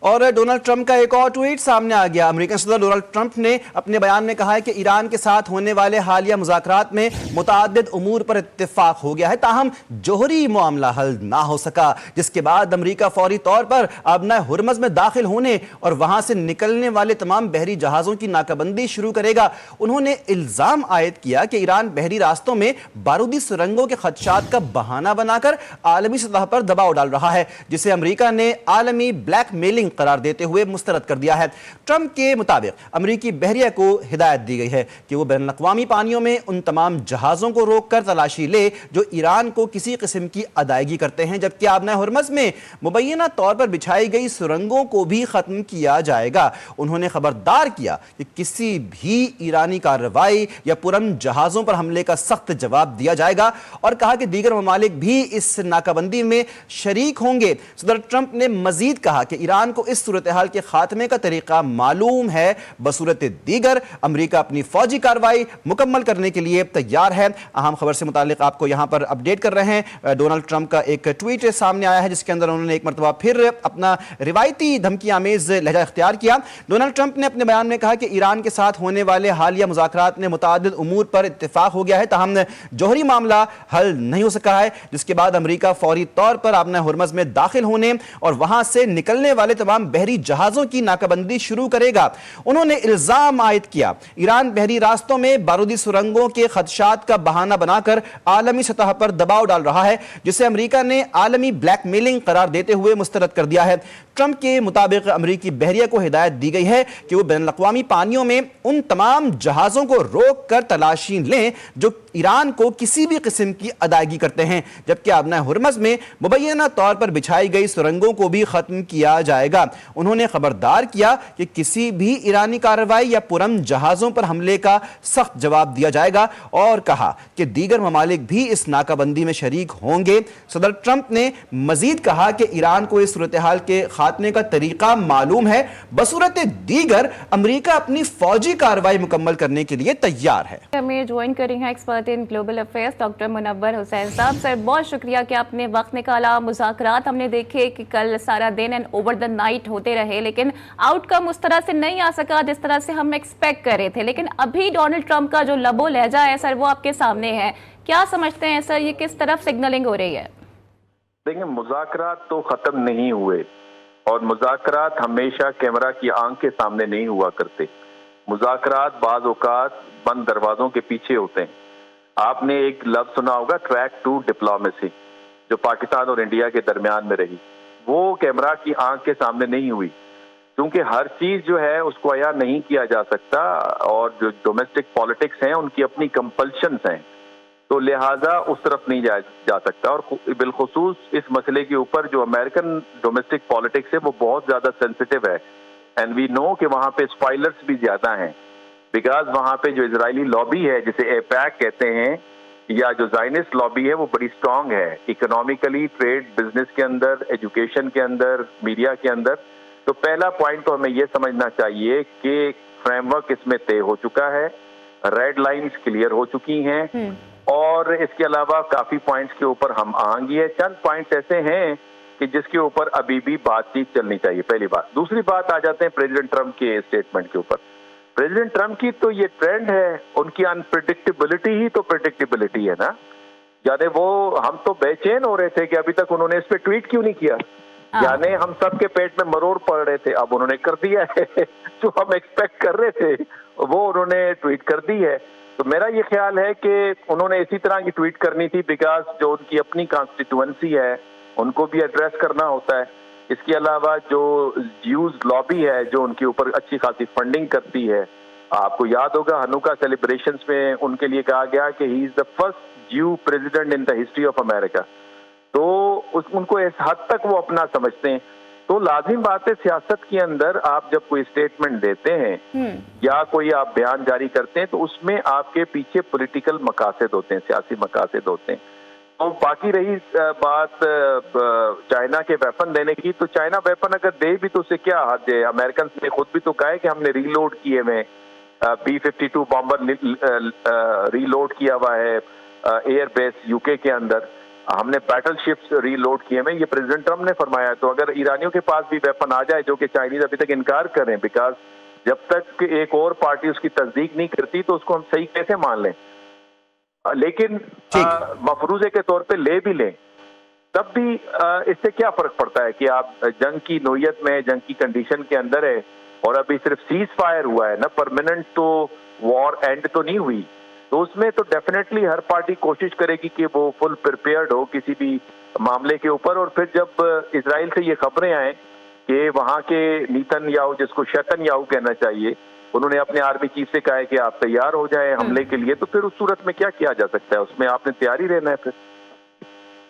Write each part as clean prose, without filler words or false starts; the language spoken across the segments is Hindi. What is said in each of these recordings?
और डोनाल्ड ट्रंप का एक और ट्वीट सामने आ गया। अमेरिकन सदर डोनाल्ड ट्रंप ने अपने बयान में कहा है कि ईरान के साथ होने वाले हालिया मुज़ाकरात में मुताद्दिद उमूर पर इत्तेफाक हो गया है, ताहम जोहरी मामला हल ना हो सका, जिसके बाद अमेरिका फौरी तौर पर आबना हुर्मज़ में दाखिल होने और वहां से निकलने वाले तमाम बहरी जहाज़ों की नाकाबंदी शुरू करेगा। उन्होंने इल्ज़ाम आयद किया कि ईरान बहरी रास्तों में बारूदी सुरंगों के खदशात का बहाना बनाकर आलमी सतह पर दबाव डाल रहा है, जिसे अमेरिका ने आलमी ब्लैकमेलिंग करार देते हुए मुस्तरद कर दिया है। ट्रंप के मुताबिक अमेरिकी बहरिया को हिदायत दी गई है कि वो बैनुल-अक़वामी पानियों में उन तमाम जहाज़ों को रोककर तलाशी ले जो ईरान को किसी किस्म की अदायगी करते हैं, जबकि आबना हुर्मज़ में मुबैना तौर पर बिछाई गई सुरंगों को भी खत्म किया जाएगा। उन्होंने खबरदार किया कि किसी भी ईरानी कार्रवाई या पुरम जहाज़ों पर हमले का सख्त जवाब दिया जाएगा और कहा कि दीगर ममालिक भी इस नाकाबंदी में शरीक होंगे। सदर ट्रंप ने मजीद कहा कि ईरान को इस सूरत हाल के खात्मे का तरीका मालूम है, बसूरत दीगर अमेरिका अपनी फौजी कार्रवाई मुकम्मल करने के लिए तैयार है। अहम खबर से मुतालिक आपको यहां पर अपडेट कर रहे हैं। डोनाल्ड ट्रंप का एक ट्वीट सामने आया है जिसके अंदर उन्होंने एक मरतबा फिर अपना रिवायती धमकी आमेज लहजा इख्तियार किया। डोनाल्ड ट्रंप ने अपने बयान में कहा कि ईरान के साथ होने वाले हालिया मुज़ाकरात में मुताद्दिद उमूर पर इत्तेफाक हो गया है, ताहम जोहरी मामला हल नहीं हो सका है, जिसके बाद अमेरिका फौरी तौर पर आबना हुर्मज़ में दाखिल होने और वहां से निकलने वाले तमाम बहरी जहाजों की नाकाबंदी शुरू करेगा। उन्होंने इल्जाम आयद किया ईरान बहरी रास्तों में बारूदी सुरंगों के खदशात का बहाना बनाकर आलमी सतह पर दबाव डाल रहा है, जिसे अमेरिका ने आलमी ब्लैकमेलिंग करार देते हुए मुस्तरद कर दिया है। ट्रंप के मुताबिक अमेरिकी बहरिया को हिदायत दी गई है कि वो बैनुल-अक़वामी पानियों में उन तमाम जहाजों को रोक कर तलाशी लें जो ईरान को किसी भी किस्म की अदायगी करते हैं, जबकि आबना हुर्मज़ में मुबैना तौर पर बिछाई गई सुरंगों को भी खत्म किया जाएगा। उन्होंने खबरदार किया कि किसी भी ईरानी कार्रवाई या पुरम जहाजों पर हमले का सख्त जवाब दिया जाएगा और कहा कि दीगर ममालिक भी इस नाकाबंदी में शरीक होंगे। सदर ट्रंप ने मजीद कहा कि ईरान को इस सूरत हाल के खात्मे का तरीका मालूम है, बसूरत दीगर अमेरिका अपनी फौजी कार्रवाई मुकम्मल करने के लिए तैयार है। हमें ज्वाइन करें हैं expert in global affairs doctor Munawwar Hussain साहब। सर, बहुत शुक्रिया कि आपने वक्त निकाला। मुज़ाकरात हमने देखे कि कल सारा दिन एंड ओवर द नाइट होते रहे, लेकिन आउटकम उस तरह से नहीं आ सका जिस तरह से हम एक्सपेक्ट कर रहे थे। लेकिन अभी डोनाल्ड ट्रंप का जो लबो लहजा है सर, वो आपके सामने है। क्या समझते हैं सर, ये किस तरफ सिग्नलिंग हो रही है? देखिए, मुज़ाकरात तो खत्म नहीं हुए और मुज़ाकरात हमेशा कैमरा की आंख के सामने नहीं हुआ करते। मुज़ाकरात बाज़ औक़ात बंद दरवाजों के पीछे होते हैं। आपने एक लफ्ज़ सुना होगा, ट्रैक टू डिप्लोमेसी, जो पाकिस्तान और इंडिया के दरमियान में रही, वो कैमरा की आंख के सामने नहीं हुई, क्योंकि हर चीज़ जो है उसको अया नहीं किया जा सकता और जो डोमेस्टिक पॉलिटिक्स हैं उनकी अपनी कंपल्शंस हैं, तो लिहाजा उस तरफ नहीं जा सकता। और बिलखुसूस इस मसले के ऊपर जो अमेरिकन डोमेस्टिक पॉलिटिक्स है वो बहुत ज़्यादा सेंसिटिव है एंड वी नो कि वहाँ पे स्पॉयलर्स भी ज़्यादा हैं, बिकॉज वहाँ पे जो इजरायली लॉबी है जिसे एपैक कहते हैं या जो ज़ायनिस्ट लॉबी है वो बड़ी स्ट्रांग है इकोनॉमिकली, ट्रेड, बिजनेस के अंदर, एजुकेशन के अंदर, मीडिया के अंदर। तो पहला पॉइंट तो हमें ये समझना चाहिए कि फ्रेमवर्क इसमें तय हो चुका है, रेड लाइंस क्लियर हो चुकी हैं और इसके अलावा काफ़ी पॉइंट्स के ऊपर हम आहंगी है। चंद पॉइंट्स ऐसे हैं कि जिसके ऊपर अभी भी बातचीत चलनी चाहिए, पहली बात। दूसरी बात आ जाते हैं प्रेसिडेंट ट्रंप के स्टेटमेंट के ऊपर। प्रेसिडेंट ट्रंप की तो ये ट्रेंड है, उनकी अनप्रिडिक्टेबिलिटी ही तो प्रिडिक्टेबिलिटी है ना। यानी वो, हम तो बेचैन हो रहे थे कि अभी तक उन्होंने इस पे ट्वीट क्यों नहीं किया, यानी हम सबके पेट में मरोड़ पड़ रहे थे, अब उन्होंने कर दिया है जो हम एक्सपेक्ट कर रहे थे वो उन्होंने ट्वीट कर दी है। तो मेरा ये ख्याल है कि उन्होंने इसी तरह की ट्वीट करनी थी, बिकॉज जो उनकी अपनी कॉन्स्टिट्यूएंसी है उनको भी एड्रेस करना होता है। इसके अलावा जो ज्यूज लॉबी है जो उनके ऊपर अच्छी खासी फंडिंग करती है, आपको याद होगा हनुका सेलिब्रेशंस में उनके लिए कहा गया कि ही इज द फर्स्ट ज्यू president in the history of America, तो उनको इस हद तक वो अपना समझते हैं। तो लाजिम बात है, सियासत के अंदर आप जब कोई स्टेटमेंट देते हैं या कोई आप बयान जारी करते हैं तो उसमें आपके पीछे पॉलिटिकल मकासद होते हैं, सियासी मकासद होते हैं। तो बाकी रही बात चाइना के वेपन देने की, तो चाइना वेपन अगर दे भी तो उससे क्या हद है। अमेरिकन ने खुद भी तो कहा है कि हमने रीलोड किए हुए B-52 बॉम्बर रीलोड किया हुआ है एयर बेस यूके के अंदर। हमने बैटल शिप्स रीलोड किए हैं, ये प्रेसिडेंट ट्रम्प ने फरमाया। तो अगर ईरानियों के पास भी वेपन आ जाए, जो कि चाइनीज अभी तक इनकार कर रहे हैं, बिकॉज जब तक एक और पार्टी उसकी तस्दीक नहीं करती तो उसको हम सही कैसे मान लें। लेकिन मफरूजे के तौर पे ले भी लें, तब भी इससे क्या फर्क पड़ता है कि आप जंग की नोयत में, जंग की कंडीशन के अंदर है, और अभी सिर्फ सीज फायर हुआ है ना, परमानेंट तो वॉर एंड तो नहीं हुई। तो उसमें तो डेफिनेटली हर पार्टी कोशिश करेगी कि वो फुल प्रिपेयर्ड हो किसी भी मामले के ऊपर। और फिर जब इजराइल से ये खबरें आए कि वहां के नेतन्याहू, जिसको शतन्याहू कहना चाहिए, उन्होंने अपने आर्मी चीफ से कहा है कि आप तैयार हो जाएं हमले के लिए, तो फिर उस सूरत में क्या किया जा सकता है, उसमें आपने तैयारी रहना है फिर।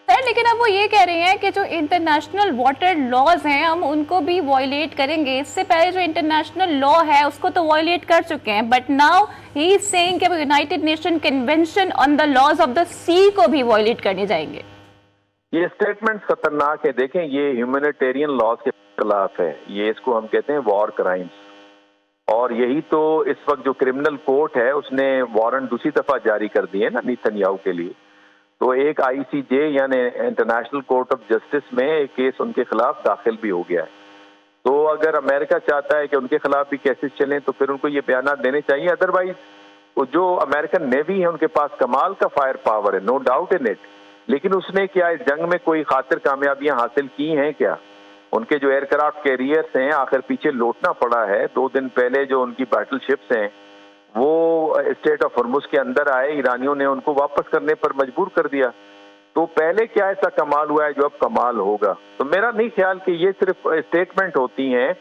सर लेकिन अब वो ये कह रहे हैं कि जो इंटरनेशनल वाटर लॉज हैं हम उनको भी वायलेट करेंगे। इससे पहले जो इंटरनेशनल लॉ है उसको तो वायलेट कर चुके हैं, but now he is saying कि वो United Nation convention on the laws of the sea को भी वायलेट करने जाएंगे। ये स्टेटमेंट खतरनाक है। देखें, ये ह्यूमैनिटेरियन लॉज के खिलाफ है, ये इसको हम कहते हैं वॉर क्राइम्स। और यही तो इस वक्त जो क्रिमिनल कोर्ट है उसने वारंट दूसरी दफा जारी कर दिए ना नेतन्याहू के लिए। तो एक ICJ यानी इंटरनेशनल कोर्ट ऑफ जस्टिस में एक केस उनके खिलाफ दाखिल भी हो गया है। तो अगर अमेरिका चाहता है कि उनके खिलाफ भी केसेस चलें तो फिर उनको ये बयान देने चाहिए। अदरवाइज जो अमेरिकन नेवी है उनके पास कमाल का फायर पावर है, नो डाउट इन इट, लेकिन उसने क्या इस जंग में कोई खातिर कामयाबियां हासिल की हैं क्या? उनके जो एयरक्राफ्ट कैरियर्स हैं आखिर पीछे लौटना पड़ा है। 2 दिन पहले जो उनकी बैटल शिप्स हैं वो स्टेट ऑफ हॉर्मुज के अंदर आए, ईरानियों ने उनको वापस करने पर मजबूर कर दिया। तो पहले क्या ऐसा कमाल हुआ है जो अब कमाल होगा? तो मेरा नहीं ख्याल कि ये सिर्फ स्टेटमेंट होती हैं,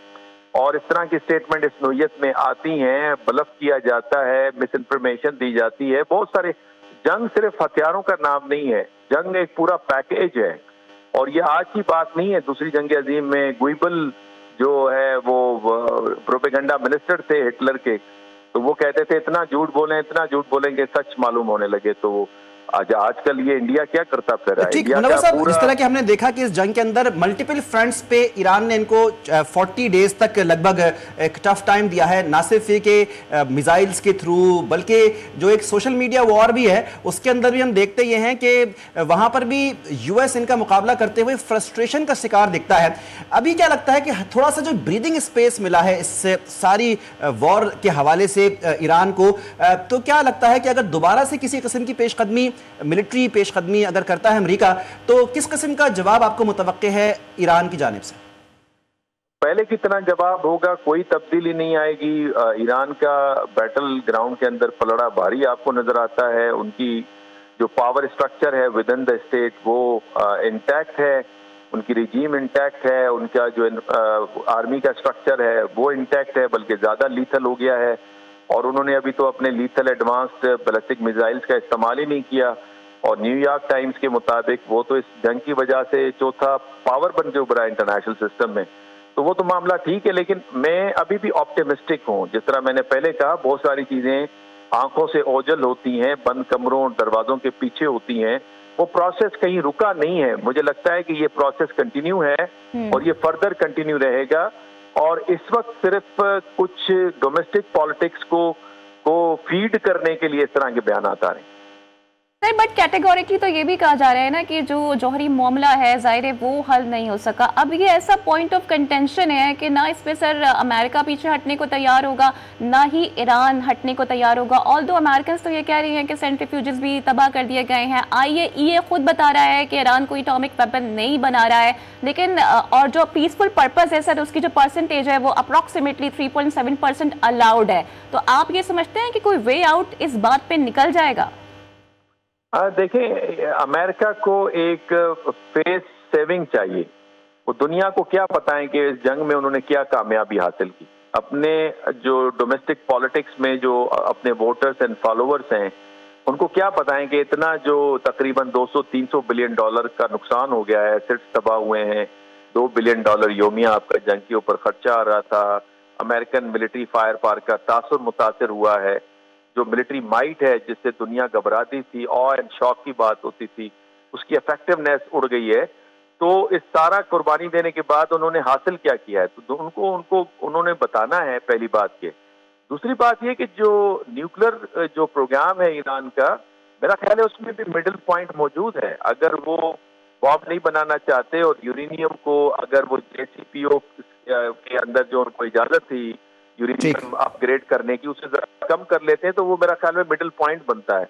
और इस तरह की स्टेटमेंट इस नोयत में आती हैं, ब्लफ किया जाता है, मिस इन्फॉर्मेशन दी जाती है। बहुत सारे, जंग सिर्फ हथियारों का नाम नहीं है, जंग एक पूरा पैकेज है। और ये आज की बात नहीं है। दूसरी जंग अजीम में गुइबल जो है वो प्रोपेगेंडा मिनिस्टर थे हिटलर के, तो वो कहते थे इतना झूठ बोलें, इतना झूठ बोलेंगे सच मालूम होने लगे। तो आजकल ये इंडिया क्या करता फिर रहा है? ठीक, मुनव्वर साहब, इस तरह के हमने देखा कि इस जंग के अंदर मल्टीपल फ्रंट्स पे ईरान ने इनको 40 डेज तक लगभग एक टफ टाइम दिया है, ना सिर्फ ये कि मिसाइल्स के थ्रू, बल्कि जो एक सोशल मीडिया वॉर भी है उसके अंदर भी हम देखते ये हैं कि वहां पर भी US इनका मुकाबला करते हुए फ्रस्ट्रेशन का शिकार दिखता है। अभी क्या लगता है कि थोड़ा सा जो ब्रीदिंग स्पेस मिला है इस सारी वॉर के हवाले से ईरान को, तो क्या लगता है कि अगर दोबारा से किसी किस्म की पेशकदमी, मिलिट्री पेशकदमी अगर करता है अमेरिका, तो किस किस्म का जवाब आपको मुतवक्के है ईरान की जानिब से? पहले की तरह जवाब होगा, कोई तब्दीली नहीं आएगी। ईरान का बैटल ग्राउंड के अंदर पलड़ा भारी आपको नजर आता है। उनकी जो पावर स्ट्रक्चर है विद इन द स्टेट वो इंटैक्ट है, उनकी रिजीम इंटैक्ट है, उनका जो आर्मी का स्ट्रक्चर है वो इंटैक्ट है, बल्कि ज्यादा लीथल हो गया है। और उन्होंने अभी तो अपने लीथल एडवांस्ड बैलिस्टिक मिसाइल्स का इस्तेमाल ही नहीं किया। और न्यूयॉर्क टाइम्स के मुताबिक वो तो इस जंग की वजह से चौथा पावर बन के उभरा इंटरनेशनल सिस्टम में। तो वो तो मामला ठीक है, लेकिन मैं अभी भी ऑप्टिमिस्टिक हूँ। जिस तरह मैंने पहले कहा, बहुत सारी चीजें आंखों से ओझल होती हैं, बंद कमरों दरवाजों के पीछे होती हैं। वो प्रोसेस कहीं रुका नहीं है। मुझे लगता है कि ये प्रोसेस कंटिन्यू है और ये फर्दर कंटिन्यू रहेगा। और इस वक्त सिर्फ कुछ डोमेस्टिक पॉलिटिक्स को फीड करने के लिए इस तरह के बयान आ रहे हैं। सर बट कैटेगोरिकली तो ये भी कहा जा रहा है ना कि जो जौहरी मामला है जाहिर है वो हल नहीं हो सका। अब ये ऐसा पॉइंट ऑफ कंटेंशन है कि ना इस पे सर अमेरिका पीछे हटने को तैयार होगा, ना ही ईरान हटने को तैयार होगा। ऑल दो अमेरिकन तो ये कह रही हैं कि सेंट्रीफ्यूजेस भी तबाह कर दिए गए हैं। IAEA खुद बता रहा है कि ईरान कोई एटॉमिक वेपन नहीं बना रहा है, लेकिन और जो पीसफुल पर्पस है सर उसकी जो परसेंटेज है वो अप्रॉक्सीमेटली 3.7% अलाउड है। तो आप ये समझते हैं कि कोई वे आउट इस बात पे निकल जाएगा? देखें, अमेरिका को एक फेस सेविंग चाहिए। वो दुनिया को क्या पता है कि इस जंग में उन्होंने क्या कामयाबी हासिल की। अपने जो डोमेस्टिक पॉलिटिक्स में जो अपने वोटर्स एंड फॉलोअर्स हैं उनको क्या पता है कि इतना जो तकरीबन 200-300 बिलियन डॉलर का नुकसान हो गया है, एसेट्स तबाह हुए हैं, $2 बिलियन योमिया आपका जंग के ऊपर खर्चा आ रहा था, अमेरिकन मिलिट्री फायर पावर का तासुर मुतासर हुआ है, जो मिलिट्री माइट है जिससे दुनिया घबराती थी, ऑ एंड शॉक की बात होती थी, उसकी इफेक्टिवनेस उड़ गई है। तो इस सारा कुर्बानी देने के बाद उन्होंने हासिल क्या किया है, तो उनको उन्होंने बताना है, पहली बात ये। दूसरी बात ये कि जो न्यूक्लियर जो प्रोग्राम है ईरान का, मेरा ख्याल है उसमें भी मिडिल पॉइंट मौजूद है। अगर वो बॉम्ब नहीं बनाना चाहते और यूरेनियम को अगर वो JCPO के अंदर जो उनको इजाजत थी यूरेनियम अपग्रेड करने की, उसे जरा कम कर लेते हैं तो वो मेरा ख्याल में मिडिल पॉइंट बनता है।